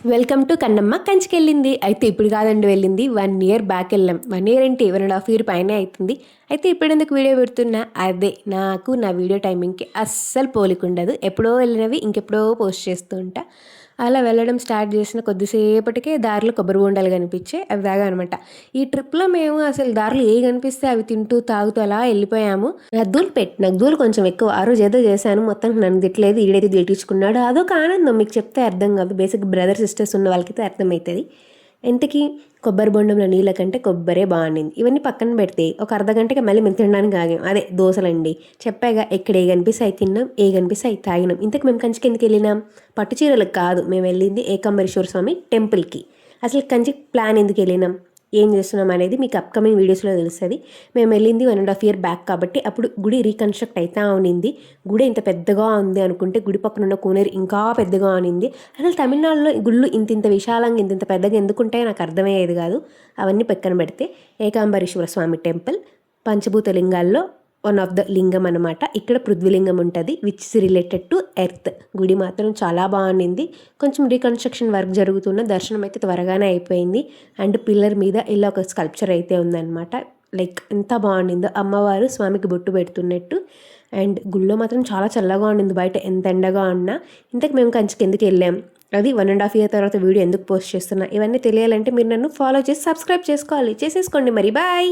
Welcome to Kannamma కంచికెళ్ళింది. అయితే ఇప్పుడు కాదండి వెళ్ళింది, 1 ఇయర్ బ్యాక్ వెళ్ళాం. 1 ఇయర్ ఏంటి, 1.5 ఇయర్ పైనే అవుతుంది. అయితే ఇప్పుడు ఎందుకు వీడియో పెడుతున్నా, అదే నాకు నా వీడియో టైమింగ్కి అస్సలు పోలిక ఉండదు. ఎప్పుడో వెళ్ళినవి ఇంకెప్పుడో పోస్ట్ చేస్తూ ఉంటా. అలా వెళ్ళడం స్టార్ట్ చేసిన కొద్దిసేపటికే దారిలో కొబ్బరి బొండాలు కనిపించాయి, అవి తాగా అనమాట. ఈ ట్రిప్లో మేము అసలు దారిలో ఏ కనిపిస్తే అవి తింటూ తాగుతూ అలా వెళ్ళిపోయాము. నాకు దూలు కొంచెం ఎక్కువ. ఆ రోజు ఏదో చేశాను, మొత్తం నన్ను తిట్టలేదు, ఈడైతే తిట్టించుకున్నాడు. అదొక ఆనందం, మీకు చెప్తే అర్థం కాదు. బేసిక్ బ్రదర్ సిస్టర్స్ ఉన్న వాళ్ళకైతే అర్థమవుతుంది. ఎంతకీ కొబ్బరి బొండంలో నీళ్ళ కంటే కొబ్బరే బాగుండింది. ఇవన్నీ పక్కన పెడితే ఒక అర్ధగంటకి మళ్ళీ మేము తినడానికి ఆగాం. అదే దోశలండి. చెప్పాగా, ఎక్కడ ఏ కనిపిస్తే అవి తిన్నాం, ఏ కనిపిస్తే అవి తాగినాం. ఇంతకు మేము కంచికి ఎందుకు వెళ్ళినాం? పట్టు చీరలకు కాదు, మేము వెళ్ళింది ఏకాంబరేశ్వర స్వామి టెంపుల్కి. అసలు కంచికి ప్లాన్ ఎందుకు వెళ్ళినాం, ఏం చేస్తున్నాం అనేది మీకు అప్కమింగ్ వీడియోస్లో తెలుస్తుంది. మేము వెళ్ళింది 1.5 ఇయర్ బ్యాక్ కాబట్టి అప్పుడు గుడి రీకన్స్ట్రక్ట్ అవుతా ఉన్నింది. గుడి ఇంత పెద్దగా ఉంది అనుకుంటే గుడి పక్కన ఉన్న కోనేరు ఇంకా పెద్దగా ఉన్నింది. అసలు తమిళనాడులో గుళ్ళు ఇంత విశాలంగా ఇంత పెద్దగా ఎందుకుంటాయో నాకు అర్థమయ్యేది కాదు. అవన్నీ పక్కన పెడితే ఏకాంబరేశ్వర స్వామి టెంపుల్ పంచభూత లింగాల్లో వన్ ఆఫ్ ద లింగం అనమాట. ఇక్కడ పృథ్వీలింగం ఉంటుంది, which is related to earth. గుడి మాత్రం చాలా బాగుండింది. కొంచెం రీకన్స్ట్రక్షన్ వర్క్ జరుగుతున్న, దర్శనం అయితే త్వరగానే అయిపోయింది. అండ్ పిల్లర్ మీద ఇలా ఒక స్కల్ప్చర్ అయితే ఉందన్నమాట. లైక్ ఎంత బాగుండిందో, అమ్మవారు స్వామికి బొట్టు పెడుతున్నట్టు. అండ్ గుళ్ళో మాత్రం చాలా చల్లగా ఉండింది, బయట ఎంత ఎండగా ఉన్నా. ఇంతకు మేము కంచికి ఎందుకు వెళ్ళాం, అది 1.5 ఇయర్ తర్వాత వీడియో ఎందుకు పోస్ట్ చేస్తున్నా, ఇవన్నీ తెలియాలంటే మీరు నన్ను ఫాలో చేసి సబ్స్క్రైబ్ చేసుకోవాలి. చేసేసుకోండి మరి. బాయ్.